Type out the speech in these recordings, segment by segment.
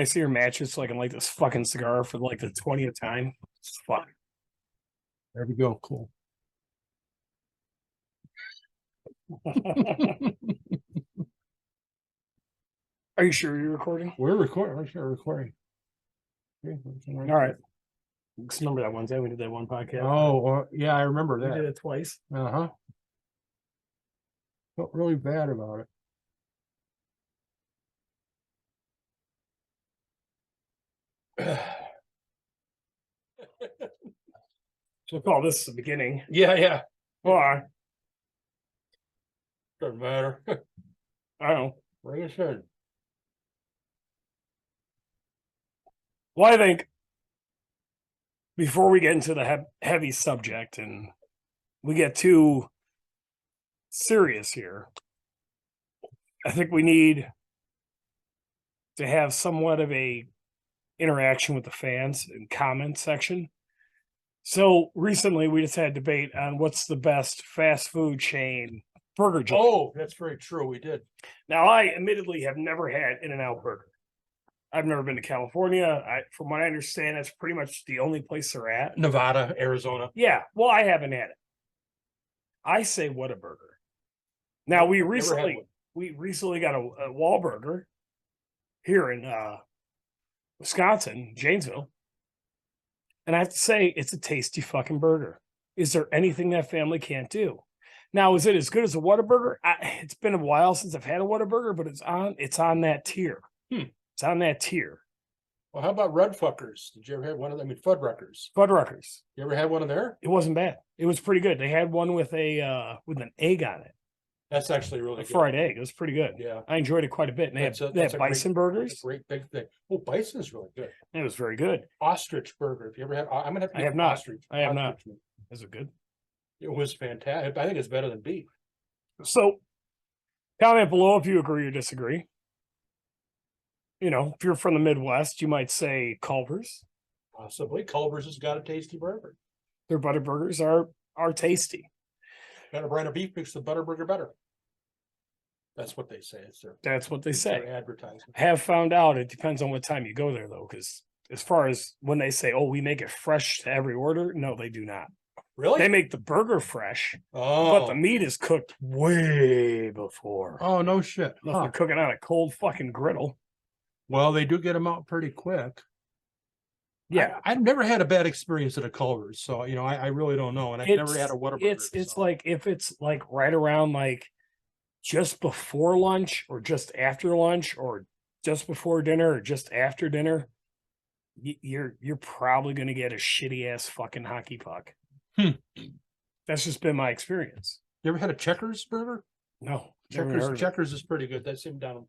I see your matches so I can light this fucking cigar for like the 20th time? It's fuck. There we go. Cool. Are you sure you're recording? We're recording. We're sure recording. All right. Just remember that one day we did that one podcast. Oh, yeah, I remember We did that. it twice. Uh-huh. Felt really bad about it. So we'll call this the beginning. Yeah. Why? Doesn't matter. I don't know. Like I said. Well, I think before we get into the heavy subject and we get too serious here, I think we need to have somewhat of a interaction with the fans and comment section. So recently we just had a debate on what's the best fast food chain burger joint. Oh, that's very true. We did. Now, I admittedly have never had In-N-Out Burger. I've never been to California. From what I understand, that's pretty much the only place they're at. Nevada, Arizona. Yeah, well, I haven't had it. I say Whataburger. Now, we recently got a Wahlburger here in Wisconsin, Janesville. And I have to say, it's a tasty fucking burger. Is there anything that family can't do? Now, is it as good as a Whataburger? It's been a while since I've had a Whataburger, but it's on that tier. It's on that tier. Well, how about Red Fuckers? Did you ever have one of them? I mean, Fuddruckers. Fuddruckers. You ever had one of there? It wasn't bad. It was pretty good. They had one with an egg on it. That's actually really good. Fried egg. It was pretty good. Yeah. I enjoyed it quite a bit. And they had bison burgers. Great big thing. Oh, bison is really good. It was very good. Ostrich burger. If you ever had, I'm gonna have to. I have not. Ostrich. I have not. Is it good? It was fantastic. I think it's better than beef. So, comment below if you agree or disagree. You know, if you're from the Midwest, you might say Culver's. Possibly. Culver's has got a tasty burger. Their butter burgers are tasty. Better brand of beef makes the butter burger better. That's what they say. That's what they say. Advertising. I have found out it depends on what time you go there, though, because as far as when they say, "Oh, we make it fresh to every order," no, they do not. Really? They make the burger fresh, but the meat is cooked way before. Oh, no shit. They're cooking on a cold fucking griddle. Well, they do get them out pretty quick. Yeah, I've never had a bad experience at a Culver's, so I really don't know, and I've never had a Whataburger. It's like if it's like right around like just before lunch or just after lunch or just before dinner or just after dinner, you're probably going to get a shitty ass fucking hockey puck. That's just been my experience. You ever had a Checkers burger? No. Checkers is pretty good. That's him down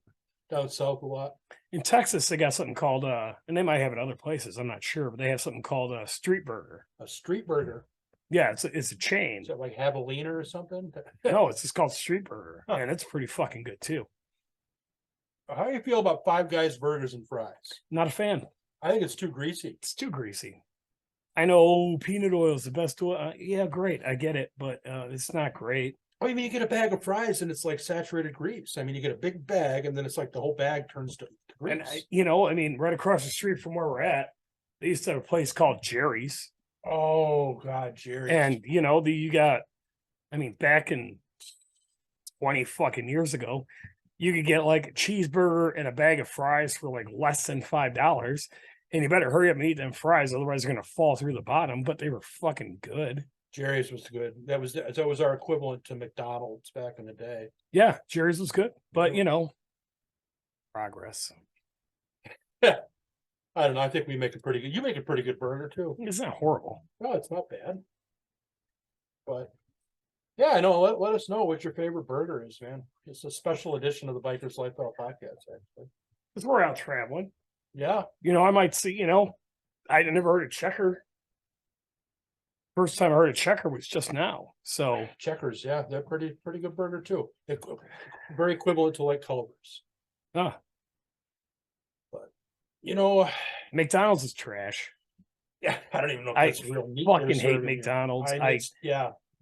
south a lot. In Texas, they got something called and they might have it other places, I'm not sure, but they have something called a street burger. A street burger? Yeah, it's a chain. Is it like Javelina or something? No, it's just called street burger. And it's pretty fucking good too. How do you feel about Five Guys burgers and fries? Not a fan. I think it's too greasy. It's too greasy. I know peanut oil is the best oil. Yeah, great. I get it, but it's not great. I mean, you get a bag of fries and it's like saturated grease. I mean, you get a big bag and then it's like the whole bag turns to grease. And right across the street from where we're at, they used to have a place called Jerry's. Oh God, Jerry's. And you got, back in 20 fucking years ago, you could get like a cheeseburger and a bag of fries for like less than $5. And you better hurry up and eat them fries, otherwise they're gonna fall through the bottom. But they were fucking good. Jerry's was good. That was our equivalent to McDonald's back in the day. Yeah, Jerry's was good, but progress. Yeah, I don't know. I think we make a pretty good. You make a pretty good burger too. It's not horrible. No, it's not bad. But yeah, I know. Let us know what your favorite burger is, man. It's a special edition of the Bikers Lifestyle podcast, actually. Because we're out traveling. Yeah. I might see. I'd never heard of Checker. First time I heard of Checker was just now. So Checkers, yeah, they're pretty good burger too. They're very equivalent to like Culver's. But McDonald's is trash. Yeah, I don't even know if I that's real meat. fucking hate McDonald's.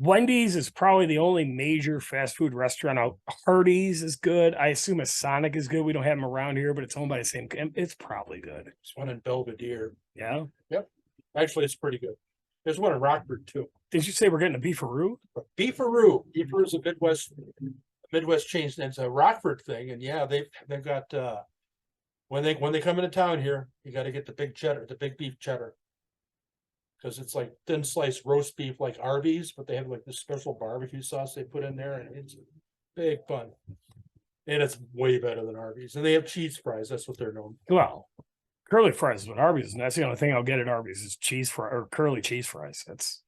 Wendy's is probably the only major fast food restaurant out. Hardee's is good. I assume a Sonic is good. We don't have them around here, but it's owned by the same. It's probably good. There's one in Belvedere. Yeah. Yep. Actually, it's pretty good. There's one in Rockford too. Did you say we're getting a beefaroo? Beefaroo. Beefaroo is a Midwest chain. It's a Rockford thing, and yeah, they've got when they come into town here, you got to get the big cheddar, the big beef cheddar, because it's like thin sliced roast beef like Arby's, but they have like this special barbecue sauce they put in there, and it's big fun. And it's way better than Arby's. And they have cheese fries. That's what they're known for. Well, curly fries is what Arby's is. And that's the only thing I'll get at Arby's is cheese fry or curly cheese fries. That's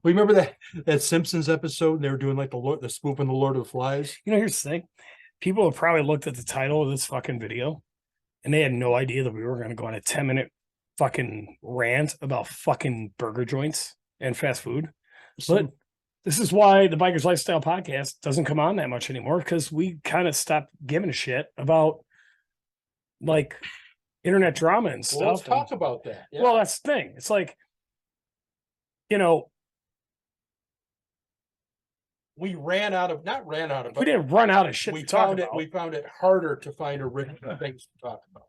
We remember that Simpsons episode, and they were doing like the spoofing the Lord of the Flies. here's the thing. People have probably looked at the title of this fucking video and they had no idea that we were going to go on a 10-minute fucking rant about fucking burger joints and fast food. But this is why the Bikers Lifestyle podcast doesn't come on that much anymore, because we kind of stopped giving a shit about like internet drama and stuff. Well, let's talk about that. Yeah. Well, that's the thing. It's like, we not ran out of, we didn't run out of shit we to talk found it. about. We found it harder to find original things to talk about.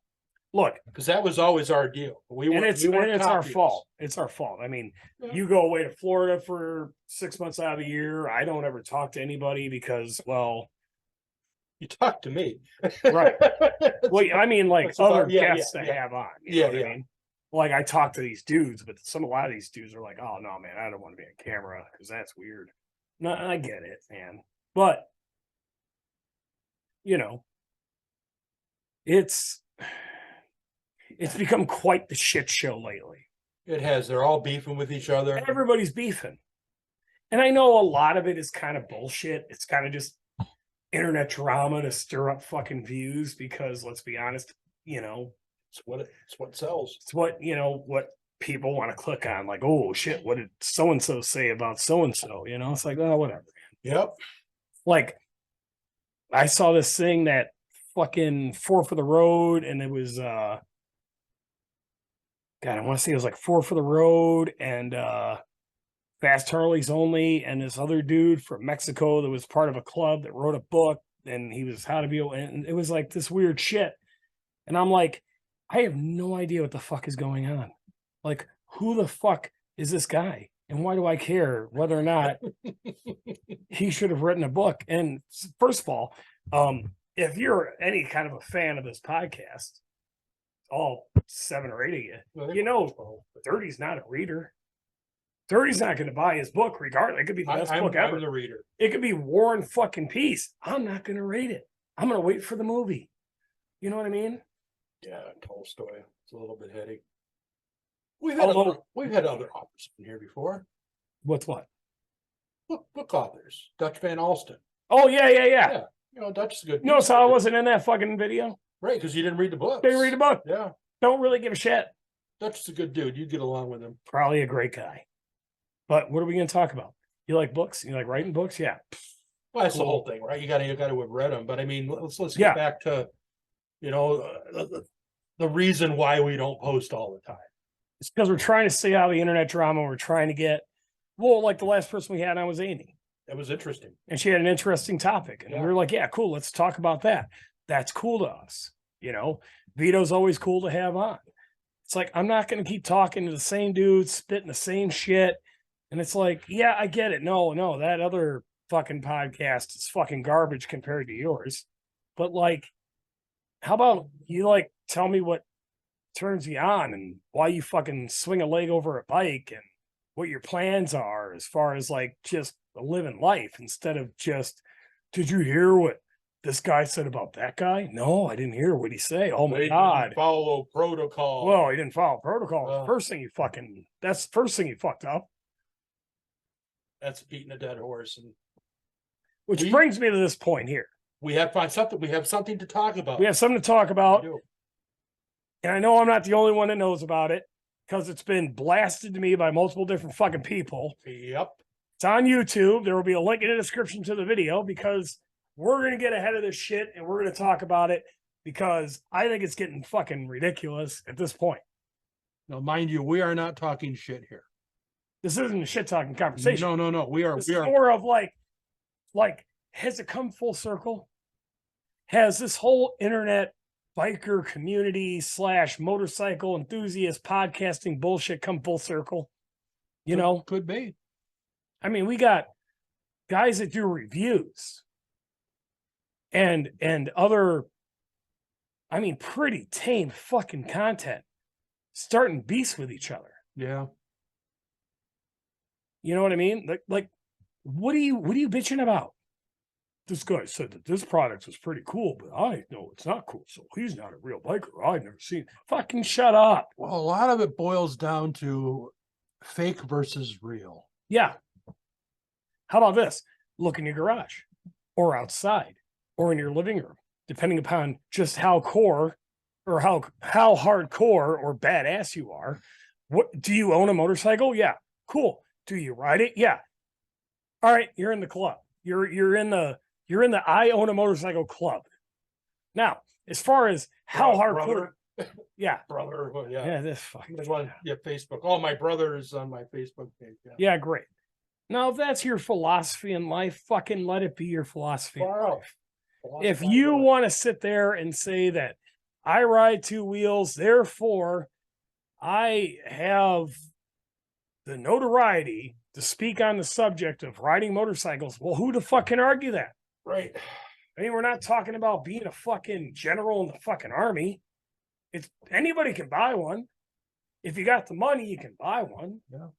Look, Because that was always our deal. it's our fault. It's our fault. I mean, Yeah. you go away to Florida for 6 months out of the year. I don't ever talk to anybody because, well, You talk to me. Right. well, I mean, like That's about- other yeah, guests yeah, to yeah. have on. Yeah, What I yeah. mean? Like I talk to these dudes, but a lot of these dudes are like, "Oh no, man, I don't want to be on camera because that's weird." No, I get it, man, but it's become quite the shit show lately. It has. They're all beefing with each other. Everybody's beefing. And I know a lot of it is kind of bullshit. It's kind of just internet drama to stir up fucking views because let's be honest, It's what sells. it's what, what people want to click on. Like, oh shit, what did so-and-so say about so-and-so? It's like, oh, whatever. Yep. Like, I saw this thing that fucking Four for the Road, and it was God, I want to say it was like Four for the Road and Fast Harleys Only, and this other dude from Mexico that was part of a club that wrote a book, and he was how to be, and it was like this weird shit. And I'm like, I have no idea what the fuck is going on. Like, who the fuck is this guy? And why do I care whether or not he should have written a book? And first of all, if you're any kind of a fan of this podcast, all 7 or 8 of you, 30's not a reader. 30's not going to buy his book regardless. It could be the best book ever. I'm the reader. It could be War and fucking Peace. I'm not going to read it. I'm going to wait for the movie. You know what I mean? Yeah, Tolstoy. It's a little bit heady. We've had other authors in here before. What's what? Book authors. Dutch Van Alsten. Oh, yeah. Yeah. Dutch is good. No, so I wasn't in that fucking video. Right, because you didn't read the book. Didn't read the book. Yeah. Don't really give a shit. Dutch is a good dude. You'd get along with him. Probably a great guy. But what are we going to talk about? You like books? You like writing books? Yeah. Well, that's the whole thing, right? You got to have read them. But I mean, let's get back to, the reason why we don't post all the time. It's because we're trying to stay out of the internet drama. We're trying to get, like the last person we had on was Amy. That was interesting. And she had an interesting topic. And we were like, yeah, cool. Let's talk about that. That's cool to us. Vito's always cool to have on. It's like, I'm not going to keep talking to the same dude, spitting the same shit. And it's like, yeah, I get it. No, that other fucking podcast is fucking garbage compared to yours. But like, how about you tell me what turns you on and why you fucking swing a leg over a bike and what your plans are as far as just living life instead of just, did you hear what this guy said about that guy? No, I didn't hear what he say. Oh my God. Follow protocol. Well, he didn't follow protocol. That's the first thing you fucked up. That's beating a dead horse. And which brings me to this point here. We have something to talk about. We have something to talk about. And I know I'm not the only one that knows about it because it's been blasted to me by multiple different fucking people. Yep. It's on YouTube. There will be a link in the description to the video because we're going to get ahead of this shit and we're going to talk about it because I think it's getting fucking ridiculous at this point. Now, mind you, we are not talking shit here. This isn't a shit talking conversation. No. We are It's more of like, has it come full circle? Has this whole internet biker community / motorcycle enthusiast podcasting bullshit come full circle? You know, could be. I mean, we got guys that do reviews and other, I mean, pretty tame fucking content starting beefs with each other. Yeah. You know what I mean? Like what are you bitching about? This guy said that this product was pretty cool, but I know it's not cool. So he's not a real biker. I've never seen. Fucking shut up. Well, a lot of it boils down to fake versus real. Yeah. How about this? Look in your garage or outside or in your living room, depending upon just how core or how hardcore or badass you are. What do you own a motorcycle? Yeah. Cool. Do you ride it? Yeah. All right, you're in the club. You're in the I own a motorcycle club. Now, as far as how hardcore, yeah, brother, yeah, this fucking Facebook. Oh, my brother is on my Facebook page. Yeah, great. Now, if that's your philosophy in life, fucking let it be your philosophy in life. If you want to sit there and say that I ride two wheels, therefore I have the notoriety to speak on the subject of riding motorcycles, well, who the fuck can argue that? Right. I mean, we're not talking about being a fucking general in the fucking army. It's anybody can buy one. If you got the money, you can buy one. Yeah.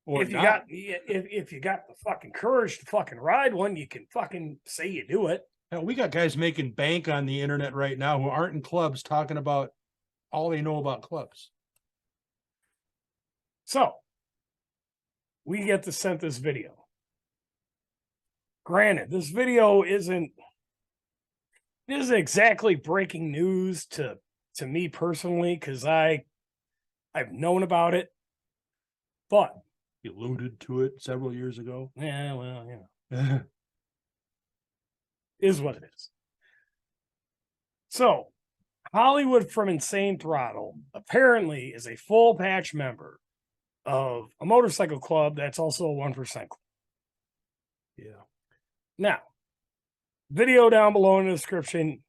Or if you got the fucking courage to fucking ride one, you can fucking say you do it. Hell, we got guys making bank on the internet right now who aren't in clubs talking about all they know about clubs. So we get to send this video. Granted, this video isn't exactly breaking news to me personally, because I've known about it, but you alluded to it several years ago. Yeah, well, you know. Is what it is. So Hollywood from Insane Throttle apparently is a full patch member of a motorcycle club that's also a 1% club. Yeah. Now, video down below in the description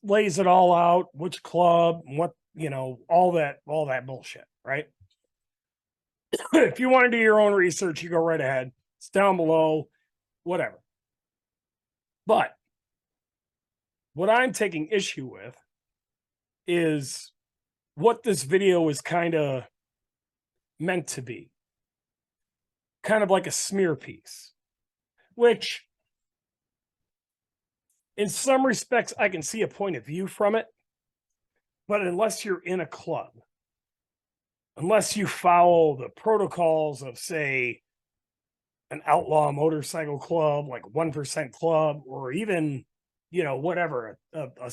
lays it all out, which club, what, you know, all that bullshit, right? If you want to do your own research, you go right ahead. It's down below, whatever. But what I'm taking issue with is what this video is kind of meant to be. Kind of like a smear piece, which in some respects, I can see a point of view from it. But unless you're in a club, unless you follow the protocols of, say, an outlaw motorcycle club, like 1% club, or even, you know, whatever, a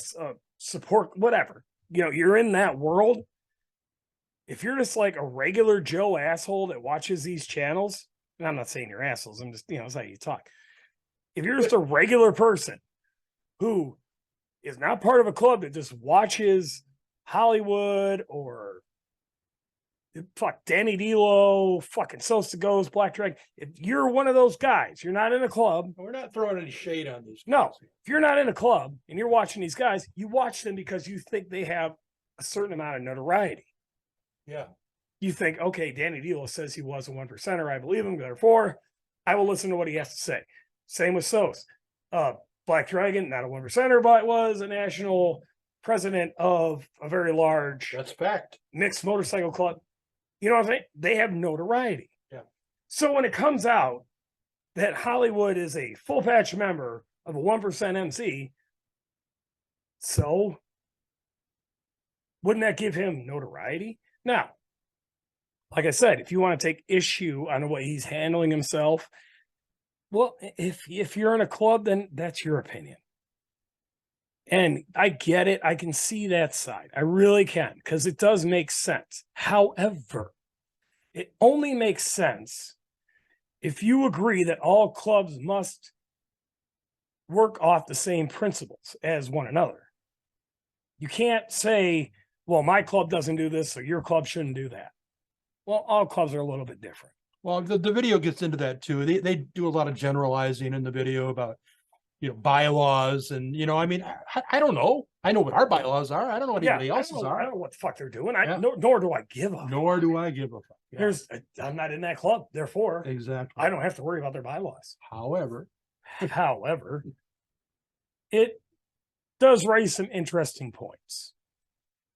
support, whatever, you know, you're in that world. If you're just like a regular Joe asshole that watches these channels, and I'm not saying you're assholes, I'm just, you know, it's how you talk. If you're just a regular person who is not part of a club that just watches Hollywood or fuck Danny D'Lo, fucking Sosa Goes, Black Dragon. If you're one of those guys, you're not in a club. We're not throwing any shade on these guys. No, if you're not in a club and you're watching these guys, you watch them because you think they have a certain amount of notoriety. Yeah. You think, okay, Danny D'Lo says he was a 1%er. I believe him. Therefore, I will listen to what he has to say. Same with Sosa. Black Dragon, not a 1%er, but was a national president of a very large That's fact. mixed motorcycle club. You know what I'm saying? They have notoriety. Yeah. So when it comes out that Hollywood is a full patch member of a 1% MC, so wouldn't that give him notoriety? Now, like I said, if you want to take issue on the way he's handling himself, well, if you're in a club, then that's your opinion. And I get it. I can see that side. I really can, because it does make sense. However, it only makes sense if you agree that all clubs must work off the same principles as one another. You can't say well, my club doesn't do this, so your club shouldn't do that. Well, all clubs are a little bit different. Well, the video gets into that too. They do a lot of generalizing in the video about, bylaws and, I mean, I don't know. I know what our bylaws are. I don't know what anybody else's I are. don't know what the fuck they're doing. Yeah. Nor do I give a fuck. Nor do I give a fuck. Yeah, I'm not in that club, therefore exactly. I don't have to worry about their bylaws. However, it does raise some interesting points.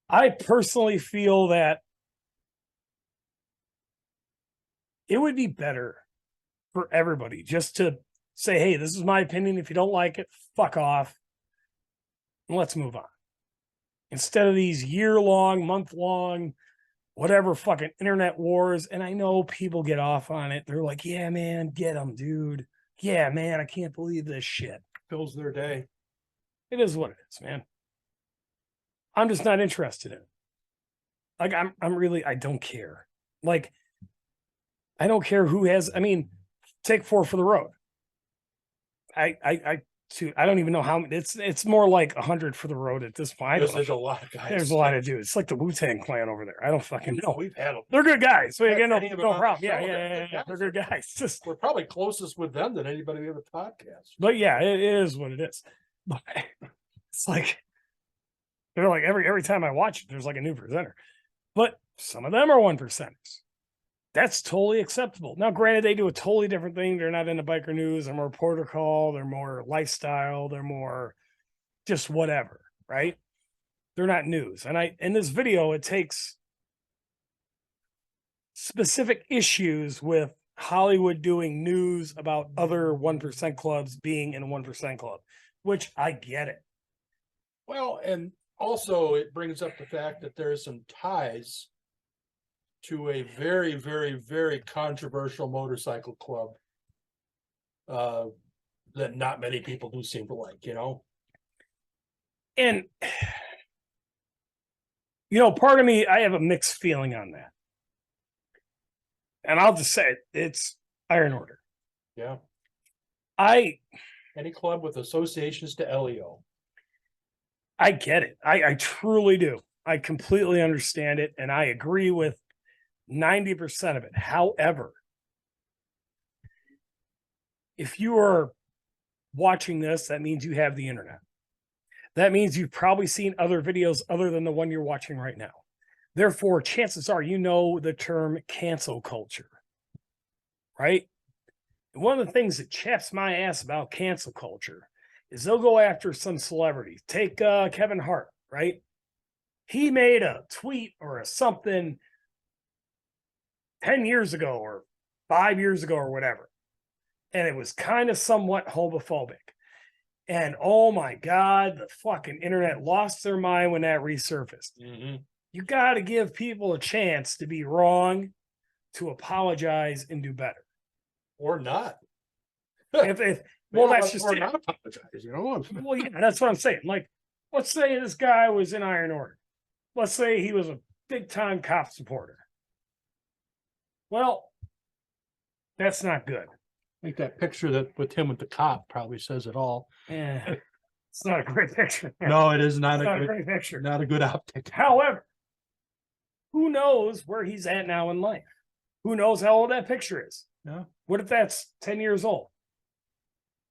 I personally feel that it would be better for everybody just to say, hey, this is my opinion. If you don't like it, fuck off. And let's move on. Instead of these year-long, month-long, whatever fucking internet wars. And I know people get off on it. They're like, yeah, man, get them, dude. Yeah, man, I can't believe this shit. fills their day. It is what it is, man. I'm just not interested in it. Like, I'm really, I don't care. Like, I don't care who has, I mean, take 4 for the road. I don't even know how it's more like 100 for the road at this point. There's a lot of guys. There's a lot of dudes. It's like the Wu-Tang clan over there. I don't fucking know. We've had them. They're good guys. So again, no Any of them on the problem. show, Yeah. They're good guys. Just, We're probably closest with them than anybody we have a podcast. but yeah, it is what it is. But it's like they're like every time I watch it, there's like a new presenter. But some of them are 1%ers. That's totally acceptable. Now, granted, they do a totally different thing. They're not into biker news. They're more protocol. They're more lifestyle. They're more just whatever, right? They're not news. And in this video, it takes specific issues with Hollywood doing news about other 1% clubs being in a 1% club, which I get it. Well, and also it brings up the fact that there's some ties to a very, very, very controversial motorcycle club that not many people do seem to like, And, part of me, I have a mixed feeling on that. And I'll just say it's Iron Order. Yeah. Any club with associations to LEO. I get it. I truly do. I completely understand it. And I agree with 90% of it. However, if you are watching this, that means you have the internet. That means you've probably seen other videos other than the one you're watching right now. Therefore, chances are you know the term cancel culture, right? And one of the things that chaps my ass about cancel culture is they'll go after some celebrity. Take Kevin Hart, right? He made a tweet or a something 10 years ago or 5 years ago or whatever. And it was kind of somewhat homophobic. And oh my God, the fucking internet lost their mind when that resurfaced. Mm-hmm. You got to give people a chance to be wrong, to apologize and do better. Or not. Well, that's just or not apologize, Well, yeah, that's what I'm saying. Like, let's say this guy was in Iron Order. Let's say he was a big time cop supporter. Well, that's not good. I think that picture that with him with the cop probably says it all. Yeah, it's not a great picture. No, it is not, a great picture. Not a good optic. However, who knows where he's at now in life? Who knows how old that picture is? Yeah. What if that's 10 years old?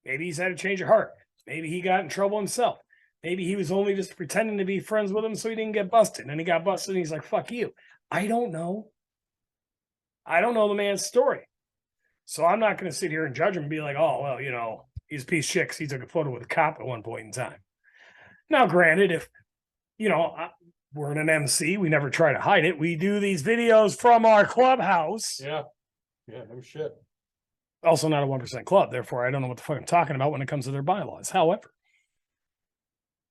Maybe he's had a change of heart. Maybe he got in trouble himself. Maybe he was only just pretending to be friends with him so he didn't get busted. And he got busted and he's like, fuck you. I don't know. I don't know the man's story. So I'm not going to sit here and judge him and be like, oh, well, he's a piece of shit because he took a photo with a cop at one point in time. Now, granted, if, we're an MC, we never try to hide it. We do these videos from our clubhouse. Yeah. Yeah, no shit. Also not a 1% club. Therefore, I don't know what the fuck I'm talking about when it comes to their bylaws. However,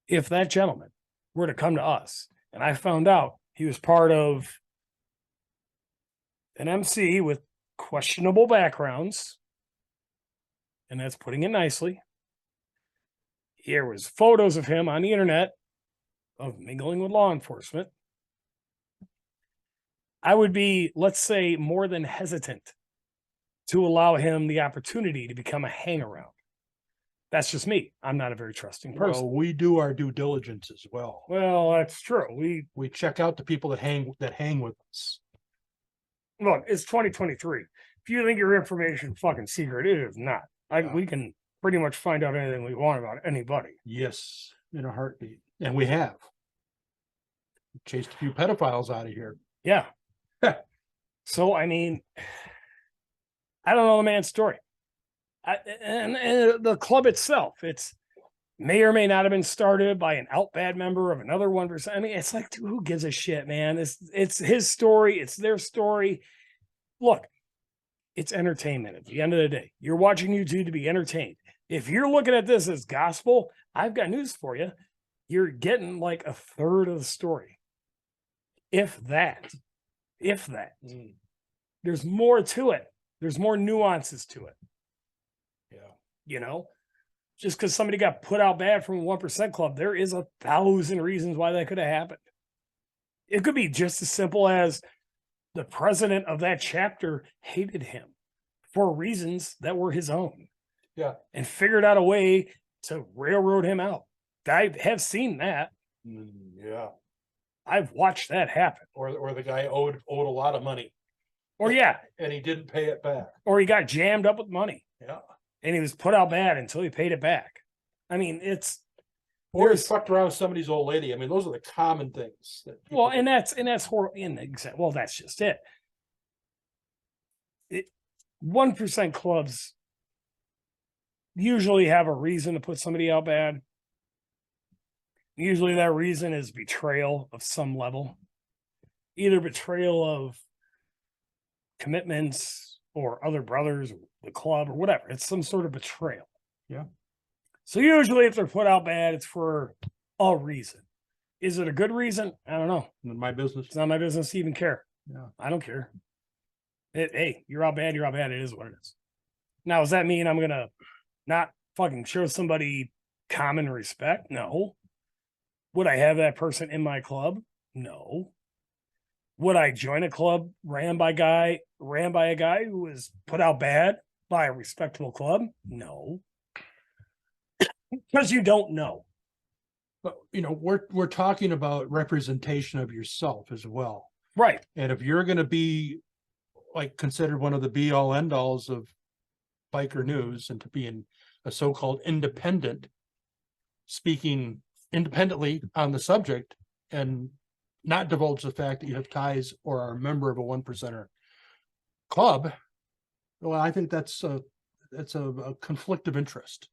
if that gentleman were to come to us and I found out he was part of an MC with questionable backgrounds, and that's putting it nicely, here was photos of him on the internet of mingling with law enforcement, I would be, let's say, more than hesitant to allow him the opportunity to become a hang-around. That's just me. I'm not a very trusting person. Well, we do our due diligence as well. Well, that's true. We check out the people that hang with us. Look, it's 2023. If you think your information fucking secret, it is not. We can pretty much find out anything we want about anybody. Yes, in a heartbeat. And we have. Chased a few pedophiles out of here. Yeah. So, I mean, I don't know the man's story. And the club itself, it's may or may not have been started by an out bad member of another 1%. I mean, it's like, dude, who gives a shit, man? It's his story. It's their story. Look, it's entertainment at the end of the day. You're watching YouTube to be entertained. If you're looking at this as gospel, I've got news for you. You're getting like a third of the story. If that. There's more to it. There's more nuances to it. Yeah. You know, just because somebody got put out bad from a 1% club, there is 1,000 reasons why that could have happened. It could be just as simple as the president of that chapter hated him for reasons that were his own. Yeah. And figured out a way to railroad him out. I have seen that. Yeah. I've watched that happen. Or the guy owed a lot of money. Or yeah. And he didn't pay it back. Or he got jammed up with money. Yeah. And he was put out bad until he paid it back. I mean, or he fucked around with somebody's old lady. I mean, those are the common things. Well, and that's horrible. Well, that's just it. 1% clubs usually have a reason to put somebody out bad. Usually that reason is betrayal of some level. Either betrayal of commitments or other brothers, or the club, or whatever. It's some sort of betrayal. Yeah. So usually if they're put out bad, it's for a reason. Is it a good reason? I don't know. Not my business. It's not my business to even care. Yeah. I don't care. Hey, you're out bad, you're out bad. It is what it is. Now, does that mean I'm going to not fucking show somebody common respect? No. Would I have that person in my club? No. Would I join a club ran by a guy who was put out bad by a respectable club? No. Because you don't know. But we're talking about representation of yourself as well. Right. And if you're going to be like considered one of the be all end alls of biker news and to being a so-called independent, speaking independently on the subject and not divulge the fact that you have ties or are a member of a 1%er club, well, I think that's a conflict of interest.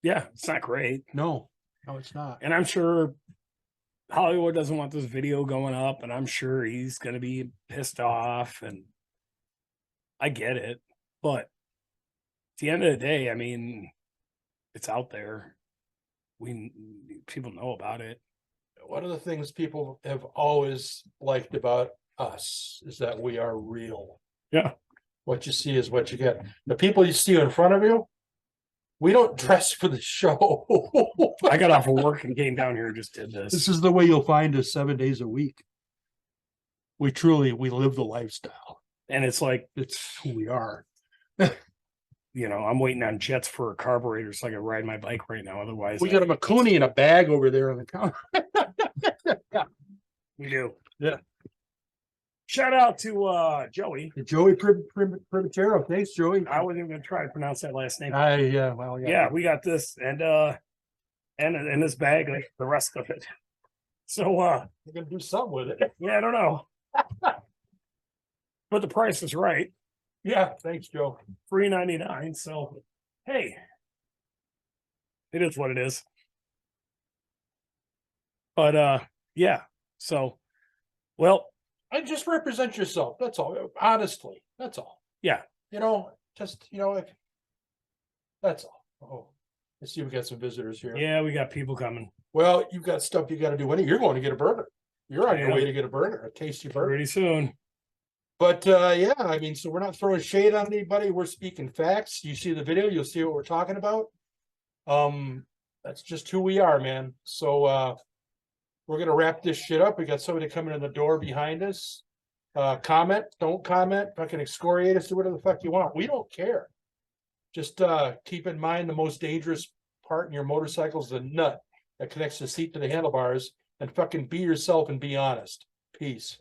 Yeah, it's not great. No, it's not. And I'm sure Hollywood doesn't want this video going up, and I'm sure he's going to be pissed off, and I get it. But at the end of the day, I mean, it's out there. People know about it. One of the things people have always liked about us is that we are real. Yeah. What you see is what you get. The people you see in front of you, we don't dress for the show. I got off of work and came down here and just did this. This is the way you'll find us 7 days a week. We live the lifestyle. And it's like, it's who we are. I'm waiting on jets for a carburetor so I can ride my bike right now. Otherwise, we got a Makuni in a bag over there on the counter. We do. Yeah. Shout out to Joey. Joey Primatero. Thanks, Joey. I wasn't even going to try to pronounce that last name. Yeah, we got this and this bag, like the rest of it. So we're gonna do something with it. Yeah, I don't know. But the price is right. Yeah, thanks, Joe. $3.99. So hey, it is what it is. But yeah. So well, I just represent yourself. That's all. Honestly, that's all. Yeah. That's all. Oh, I see we got some visitors here. Yeah, we got people coming. Well, you've got stuff you got to do. You're going to get a burger. You're on your way to get a burger, a tasty burger. Pretty soon. But yeah, I mean, so we're not throwing shade on anybody. We're speaking facts. You see the video, you'll see what we're talking about. That's just who we are, man. So we're gonna wrap this shit up. We got somebody coming in the door behind us. Comment, don't comment, fucking excoriate us, do whatever the fuck you want. We don't care. Just keep in mind the most dangerous part in your motorcycle is the nut that connects the seat to the handlebars, and fucking be yourself and be honest. Peace.